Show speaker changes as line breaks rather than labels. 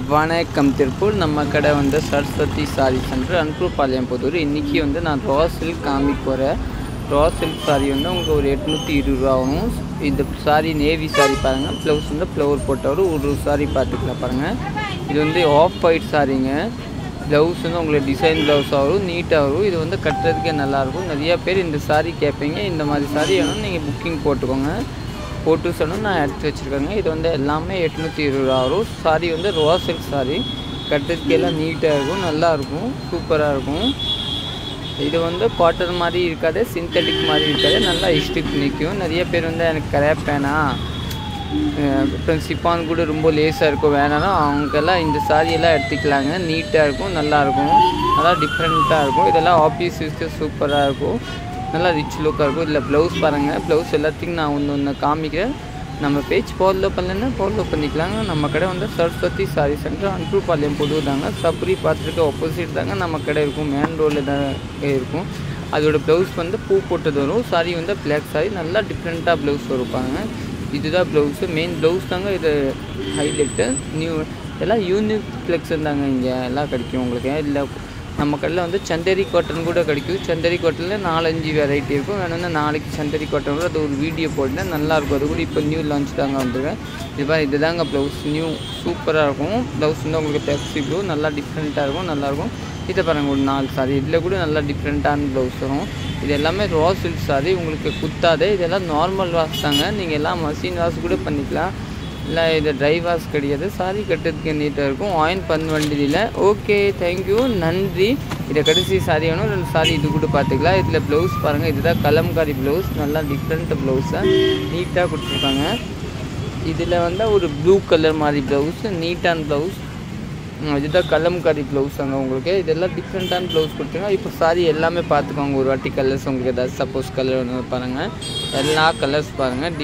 வணக்கம் திருப்பூர். நம்ம கடை வந்து சரஸ்வதி சாரி சென்டர், அன்புபாளையம் புதூர். இன்றைக்கி வந்து நான் ரா சில்க் காமிக்க போகிறேன். ரா சில்க் சாரி வந்து உங்களுக்கு ஒரு 820 ரூபா ஆகும். இந்த சாரி நேவி சாரி பாருங்கள். ப்ளவுஸ் வந்து ஃப்ளவர் போட்டவர் ஒரு சாரி பார்த்துக்கலாம் பாருங்கள். இது வந்து ஆஃப் ஒயிட் சாரிங்க. ப்ளவுஸ் வந்து உங்களுக்கு டிசைன் ப்ளவுஸாக வரும், நீட்டாக வரும். இது வந்து கட்டுறதுக்கே நல்லாயிருக்கும். நிறையா பேர் இந்த சாரி கேட்பீங்க. இந்த மாதிரி சாரி வேணும் நீங்கள் புக்கிங் போட்டுக்கோங்க. போட்டு சொன்னால் நான் எடுத்து வச்சுருக்கேங்க. இது வந்து எல்லாமே 820 ரூபா வரும். சாரி வந்து ரா சில்க் சாரி, கட்டுறதுக்கு எல்லாம் நீட்டாக இருக்கும், நல்லாயிருக்கும், சூப்பராக இருக்கும். இது வந்து காட்டன் மாதிரி இருக்காது, சிந்தட்டிக் மாதிரி இருக்காது, நல்லா இஷ்டிக் நிற்கும். நிறைய பேர் வந்து எனக்கு கரெக்ட் வேணாம், அப்புறம் சிப்பான் கூட ரொம்ப லேஸாக இருக்கும் வேணாலும் அவங்கெல்லாம் இந்த சாரியெல்லாம் எடுத்துக்கலாங்க. நீட்டாக இருக்கும், நல்லாயிருக்கும், நல்லா டிஃப்ரெண்ட்டாக இருக்கும். இதெல்லாம் ஆஃபீஸ் யூஸ்க்கு சூப்பராக இருக்கும், நல்லா ரிச் லுக்காக இருக்கும். இதில் ப்ளவுஸ் பாருங்கள். ப்ளவுஸ் எல்லாத்தையும் நான் ஒன்று காமிக்கிறேன். நம்ம பேஜ் ஃபாலோ பண்ணலன்னா ஃபாலோ பண்ணிக்கலாங்க. நம்ம கடை வந்து சரஸ்வதி சாரி சென்டர், அன்புபாளையம் புதூர் தாங்க. சப்ரி பார்த்துருக்க ஆப்போசிட் தாங்க நம்ம கடை இருக்கும். மெயின் ரோடில் தான் இருக்கும். அதோட ப்ளவுஸ் வந்து பூ போட்டது வரும். சாரி வந்து பிளாக் சாரி, நல்லா டிஃப்ரெண்ட்டாக ப்ளவுஸ் வருப்பாங்க. இதுதான் ப்ளவுஸு, மெயின் ப்ளவுஸ் தாங்க இது ஹைலைட்டு. எல்லாம் யூனிக் கலெக்ஷன் தாங்க. இங்கே எல்லாம் கிடைக்கும் உங்களுக்கு. இல்லை நம்ம கடையில் வந்து சந்தேரி காட்டன் கூட கிடைக்கும். சந்தேரி காட்டனில் 4-5 வெரைட்டி இருக்கும். வேணும்னா நாளைக்கு சந்தேரி காட்டன் கூட அது ஒரு வீடியோ போட்டேன், நல்லாயிருக்கும். அது கூட இப்போ நியூ லான்ச் தாங்க வந்துருக்கேன். இது தாங்க ப்ளவுஸ், நியூ சூப்பராக இருக்கும். ப்ளவுஸ் வந்து உங்களுக்கு பெப்சி ப்ளூ, நல்லா டிஃப்ரெண்ட்டாக இருக்கும், நல்லாயிருக்கும். இதை பாருங்கள், ஒரு 4 சாரி இதில் கூட நல்லா டிஃப்ரெண்ட்டான ப்ளவுஸ் வரும். இது எல்லாமே ரா சில்க் சாரி, உங்களுக்கு குத்தாது. இதெல்லாம் நார்மல் வாஷ் தாங்க. நீங்கள் எல்லாம் மஷின் வாஷ் கூட பண்ணிக்கலாம். இல்லை இது ட்ரை வாஷ் கிடையாது. சாரி கட்டுறதுக்கு நீட்டாக இருக்கும். ஆயின் பண்ண வேண்டியதில்ல. ஓகே, தேங்க்யூ, நன்றி. இதை கடைசி சாரி வேணும், 2 சாரி இது கூட பார்த்துக்கலாம். இதில் ப்ளவுஸ் பாருங்கள். இதுதான் கலம்காரி ப்ளவுஸ், நல்லா டிஃப்ரெண்ட் ப்ளவுஸை நீட்டாக கொடுத்துருக்காங்க. இதில் வந்து ஒரு ப்ளூ கலர் மாதிரி ப்ளவுஸ், நீட்டான ப்ளவுஸ். இதுதான் கலம்காரி ப்ளவுஸ் அங்கே உங்களுக்கு. இதெல்லாம் டிஃப்ரெண்ட்டான ப்ளவுஸ் கொடுத்துருங்க. இப்போ சாரி எல்லாமே பார்த்துக்கோங்க ஒரு வாட்டி. கலர்ஸ் உங்களுக்கு ஏதாவது சப்போஸ் கலர் ஒன்று பாருங்கள். எல்லா கலர்ஸ் பாருங்கள்.